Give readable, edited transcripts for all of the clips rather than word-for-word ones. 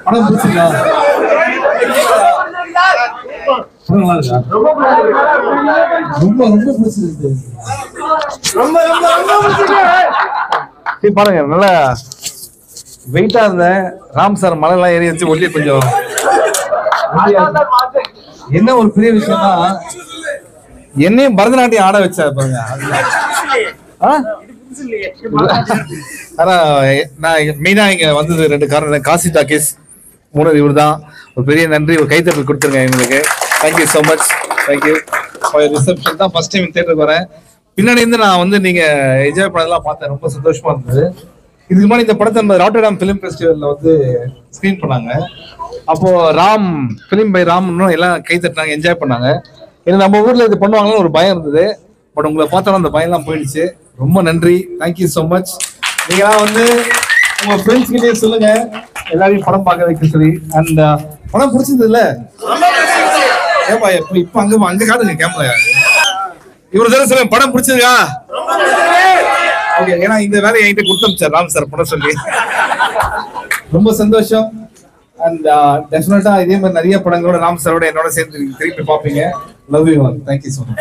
படம் பிடிச்சிருக்கா? ரொம்ப ரொம்ப பிடிச்சிருக்கு. பாருங்க, நல்லா வெயிட்டா இருந்தேன். ராம் சார் மலை எல்லாம் ஏறி வச்சு ஒட்டி கொஞ்சம் என்ன ஒரு பெரிய விஷயம்னா என்னையும் பரதநாட்டியம் ஆட வச்சாரு பாருங்க. ஆனா நான் மெயினா இங்க வந்தது 2 காரணம். காசி டாக்கீஸ், 3 இவர் தான். ஒரு பெரிய நன்றி, ஒரு கைத்தட்டல் கொடுத்துருங்க எங்களுக்கு. Thank you so much. Thank you. Reception தான் ஃபர்ஸ்ட் டைம் தியேட்டருக்கு வரேன். பின்னாடி இருந்து நான் வந்து நீங்க என்ஜாய் பண்ணதெல்லாம் பார்த்தேன். ரொம்ப சந்தோஷமா இருந்தது. இதுக்கு முன்னாடி இந்த படத்தை நம்ம ராட்டர்டாம் ஃபிலிம் ஃபெஸ்டிவல்ல வந்து ஸ்கிரீன் பண்ணாங்க. அப்போ ராம் ஃபிலிம் பை ராம் எல்லாம் கை தட்டினாங்க, என்ஜாய் பண்ணாங்க. ஏன்னா நம்ம ஊர்ல இது பண்ணுவாங்கன்னு ஒரு பயம் இருந்தது. பட் உங்களை பார்த்தாலும் அந்த பயம்லாம் போயிடுச்சு. ரொம்ப நன்றி. Thank you so much. நீங்களாம் வந்து உங்க ஃப்ரெண்ட்ஸ் கிட்டே சொல்லுங்க எல்லாரையும் படம் பார்க்க வைக்க சொல்லி. அண்ட் படம் பிடிச்சது இல்ல? ஏப்பா இப்ப அங்க காட்டுங்க கேமரா. இவரு தானே சொல்லுங்க படம் பிடிச்சதுக்கா? ஓகே, ஏன்னா இந்த வேலையை என்கிட்ட கொடுத்தோம் ராம் சார் படம் சொல்லி. ரொம்ப சந்தோஷம். அண்ட் டெஃபினட்டா இதே மாதிரி நிறைய படங்களோட ராம் சாரோட என்னோட சேர்ந்து திருப்பி பார்ப்பீங்க. Love you all. Thank you so much.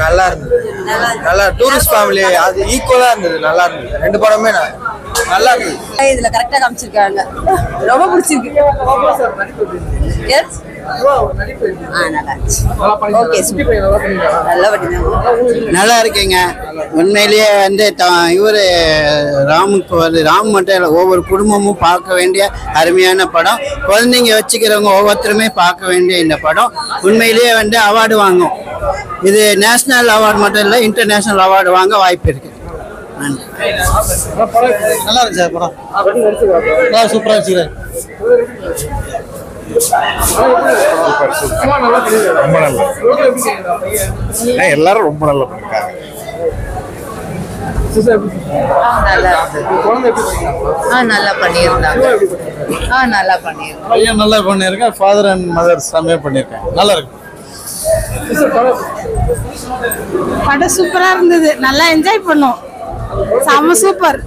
நல்லா இருந்தது. நல்லா டூரிஸ்ட் ஃபேமிலி அது ஈக்குவலா இருந்தது. நல்லா இருந்தது. 2 படமே நல்லா இருந்தது. இதுல கரெக்டா காமிச்சிருக்காங்க. ரொம்ப பிடிச்சிருக்கு. நல்லா இருக்கீங்க. உண்மையிலேயே வந்து இவரு ராமுக்கு வந்து ராம் மட்டும் இல்லை, ஒவ்வொரு குடும்பமும் பார்க்க வேண்டிய அருமையான படம். குழந்தைங்க வச்சுக்கிறவங்க ஒவ்வொருத்தருமே பார்க்க வேண்டிய இந்த படம் உண்மையிலேயே வந்து அவார்டு வாங்கும். இது நேஷனல் அவார்டு மட்டும் இல்லை, இன்டர்நேஷனல் அவார்டு வாங்க வாய்ப்பு இருக்கு. நல்லா இருக்கு சார் படம். சூப்பரா வச்சுக்கிறேன். ரொம்ப நல்லா. எல்லாரும் ரொம்ப நல்லா பண்ணிருக்காங்க. நல்லா பண்ணியிருந்தாங்க. நல்லா பண்ணியிருக்கேன். நல்லா பண்ணியிருக்கேன். ஃபாதர் அண்ட் மதர் செம்மையா பண்ணியிருக்கேன். நல்லா இருக்கு. படம் சூப்பரா இருந்தது. நல்லா என்ஜாய் பண்ணோம். செம்ம சூப்பர்.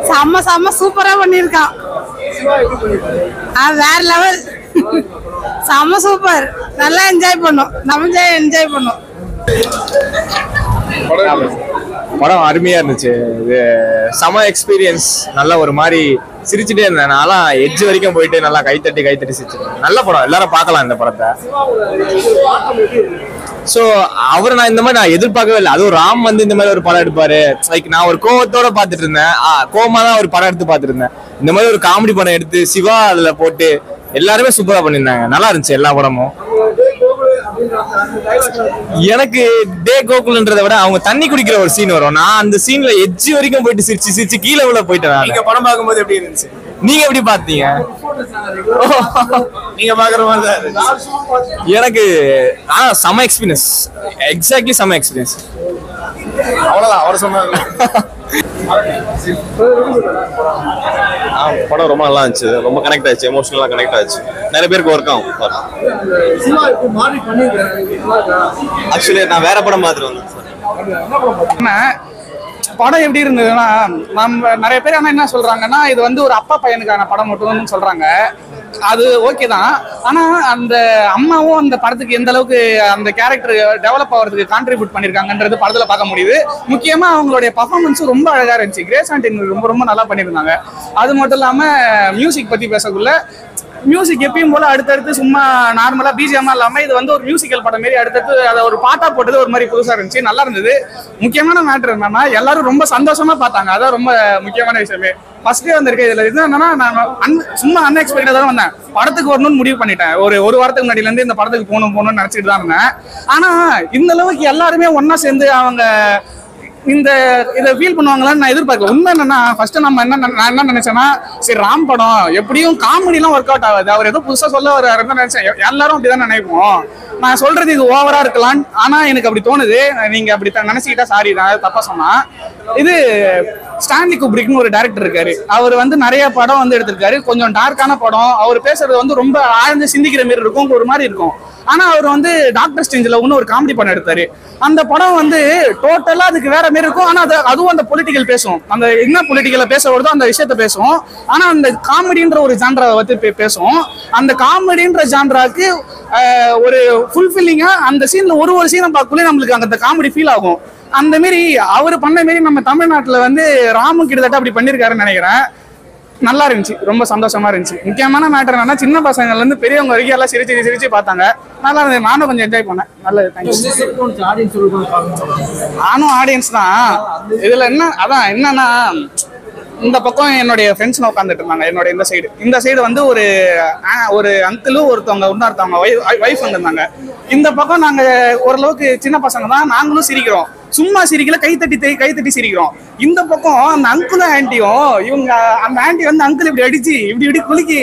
செம்ம சூப்பரா பண்ணிருக்கான். வேற லெவல். செம்ம சூப்பர். நல்லா என்ஜாய் பண்ணோம். நம்ம என்ஜாய் பண்ணோம். படம் அருமையா இருந்துச்சு. இது செம எக்ஸ்பீரியன்ஸ். நல்ல ஒரு மாதிரி சிரிச்சுட்டே இருந்தேன். நான்லாம் எட்ஜ் வரைக்கும் போயிட்டு நல்லா கைத்தட்டி சிரிச்சேன். நல்ல படம், எல்லாரும் பார்க்கலாம் இந்த படத்தை. ஸோ அவரை நான் எதிர்பார்க்கவே இல்லை. அதுவும் ராம் வந்து இந்த மாதிரி ஒரு படம் எடுப்பாரு. லைக் நான் ஒரு கோவத்தோட பார்த்துட்டு இருந்தேன். கோவமா தான் ஒரு படம் எடுத்து பார்த்துட்டு இருந்தேன். இந்த மாதிரி ஒரு காமெடி படம் எடுத்து சிவா அதுல போட்டு எல்லாருமே சூப்பரா பண்ணியிருந்தாங்க. நல்லா இருந்துச்சு எல்லா படமும். எனக்கு டே கோகுல்ன்றதை விட அவங்க தண்ணி குடிக்கிற ஒரு சீன் வரும். நான் அந்த சீன்ல எட்ஜ் வரைக்கும் போயிட்டு சிரிச்சு கீழே உள்ள போயிட்டேன். நீங்க படம் பார்க்கும்போது எப்படி இருந்துச்சு? நீங்க எப்படி பாத்தீங்க? நீங்க பாக்குற மாதிரி தான் எனக்கு. செம எக்ஸ்பீரியன்ஸ். எக்ஸாக்ட்லி செம எக்ஸ்பீரியன்ஸ். அவ்வளவுதான் அவர் சொன்னாங்க. படம் ரொம்ப நல்லா இருந்துச்சு. ரொம்ப கனெக்ட் ஆச்சு. எமோஷனலா கனெக்ட் ஆச்சு. நிறைய பேருக்கு ஒர்க் ஆகும். ஆக்சுவலி நான் வேற படம் பார்த்துட்டு வந்தேன். படம் எப்படி இருந்ததுன்னா, நம்ம நிறைய பேர் என்ன சொல்றாங்கன்னா இது வந்து ஒரு அப்பா பையனுக்கான படம் மட்டும்னு சொல்றாங்க. அது ஓகே தான். ஆனா அந்த அம்மாவும் அந்த படத்துக்கு எந்த அளவுக்கு அந்த கேரக்டர் டெவலப் ஆகிறதுக்கு கான்ட்ரிபியூட் பண்ணிருக்காங்கன்றது படத்துல பார்க்க முடியுது. முக்கியமா அவங்களுடைய பர்ஃபார்மன்ஸும் ரொம்ப அழகா இருந்துச்சு. கிரேஸ் ஆண்டனி ரொம்ப நல்லா பண்ணியிருந்தாங்க. அது மட்டும் இல்லாம மியூசிக் பத்தி பேசக்குள்ள மியூசிக் எப்பயும் போல அடுத்தடுத்து சும்மா நார்மலா பிஜிஎம்மா இல்லாம இது வந்து ஒரு மியூசிக்கல் படம் மாரி அடுத்தடுத்து அதை ஒரு பாட்டா போட்டது ஒரு மாதிரி புதுசா இருந்துச்சு. நல்லா இருந்தது. முக்கியமான மேட்டர் என்னன்னா எல்லாரும் ரொம்ப சந்தோஷமா பார்த்தாங்க. அதான் ரொம்ப முக்கியமான விஷயமே. ஃபர்ஸ்டே வந்திருக்கேன். இதுல இது என்னன்னா நான் சும்மா அன்எக்ஸ்பெக்டடா தான் வந்தேன். படத்துக்கு வரணும்னு முடிவு பண்ணிட்டேன். ஒரு வாரத்துக்கு முன்னாடில இருந்து இந்த படத்துக்கு போகணும்னு நினைச்சிட்டு தான் இருந்தேன். ஆனா இந்த அளவுக்கு எல்லாருமே ஒன்னா சேர்ந்து அவங்க இதை ஃபீல் பண்ணுவாங்களான்னு நான் எதிர்பார்க்கல. உண்மை என்னன்னா ஃபர்ஸ்ட் நான் என்ன நினைச்சேன்னா, சரி ராம் படம் எப்படியும் காமெடிலாம் ஒர்க் அவுட் ஆகாது, அவர் ஏதோ புதுசா சொல்ல வர்றாருன்னு நினைச்சேன். எல்லாரும் அப்படிதான் நினைப்போம். நான் சொல்றது இது ஓவரா இருக்கலாம். ஆனா எனக்கு அப்படி தோணுது. நீங்க அப்படி நினைச்சுக்கிட்டா சாரி, நான் தப்பா சொன்னா. இது ஸ்டான்லி குப்ரிக்னு ஒரு டைரக்டர் இருக்காரு. அவர் வந்து நிறைய படம் வந்து எடுத்திருக்காரு. கொஞ்சம் டார்க்கான படம். அவர் பேசுறது வந்து ரொம்ப ஆழ்ந்து சிந்திக்கிற மாதிரி இருக்கும், ஒரு மாதிரி இருக்கும். ஆனா அவர் வந்து டாக்டர் ஸ்ட்ரேஞ்சில் ஒன்று ஒரு காமெடி படம் எடுத்தாரு. அந்த படம் வந்து டோட்டலா அதுக்கு வேற மாதிரி இருக்கும். ஆனா அதுவும் அந்த பொலிட்டிக்கல் பேசும், அந்த என்ன பொலிட்டிக்கல பேச வருதோ அந்த விஷயத்த பேசும். ஆனா அந்த காமெடின்ற ஒரு ஜான்ராவை வந்து பேசும். அந்த காமெடின்ற ஜான்ராக்கு ஒரு ஃபுல்ஃபில்லிங்கா அந்த சீன்ல ஒரு சீனை பார்க்கக்குள்ளே நம்மளுக்கு அந்த காமெடி ஃபீல் ஆகும். அந்த மாரி அவர் பண்ண மாரி நம்ம தமிழ்நாட்டுல வந்து ராமு கிட்டத்தட்ட அப்படி பண்ணிருக்காருன்னு நினைக்கிறேன். நல்லா இருந்துச்சு, ரொம்ப சந்தோஷமா இருந்துச்சு. முக்கியமான மேட்டர் என்னன்னா சின்ன பசங்கள்ல இருந்து பெரியவங்க வரைக்கும் எல்லாம் சிரிச்சு பார்த்தாங்க. நல்லா இருந்தது. நானும் கொஞ்சம் என்ஜாய் பண்ணேன். நல்லது. நானும் ஆடியன்ஸ் தான். இதுல என்னன்னா இந்த பக்கம் என்னுடைய ஃப்ரெண்ட்ஸ் உட்காந்துட்டு இருந்தாங்க. என்னோட இந்த சைடு வந்து ஒரு அங்கிளும் இன்னொருத்தவங்க வைஃப் வந்திருந்தாங்க. இந்த பக்கம் நாங்க ஓரளவுக்கு சின்ன பசங்க தான், நாங்களும் சிரிக்கிறோம். சும்மா சிரிக்கல, கைத்தட்டி சிரிக்கிறோம். இந்த பக்கம் அந்த அங்கிளும் ஆன்டியும் இவங்க அந்த ஆன்டி வந்து அங்கிள் இப்படி அடிச்சு இப்படி குலுக்கி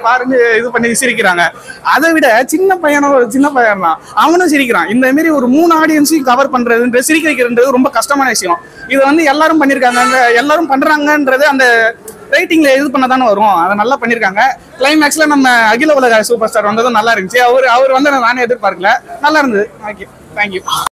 பாருன்னு இது பண்ணி சிரிக்கிறாங்க. அதை விட சின்ன பையன் தான், அவனும் சிரிக்கிறான். இந்த மாதிரி ஒரு 3 ஆடியன்ஸையும் கவர் பண்றது, சிரிக்க வைக்கிறதுன்றது ரொம்ப கஷ்டமான விஷயம். இது வந்து எல்லாரும் பண்ணிருக்காங்க, எல்லாரும் பண்றாங்கன்றது அந்த ரைட்டிங்ல இது பண்ணதானே வரும். அதை நல்லா பண்ணிருக்காங்க. கிளைமேக்ஸ்ல நம்ம அகில உலக சூப்பர் ஸ்டார் வந்ததும் நல்லா இருந்துச்சு. அவர் வந்து நானே எதிர்பார்க்கல. நல்லா இருந்தது. Okay, thank you.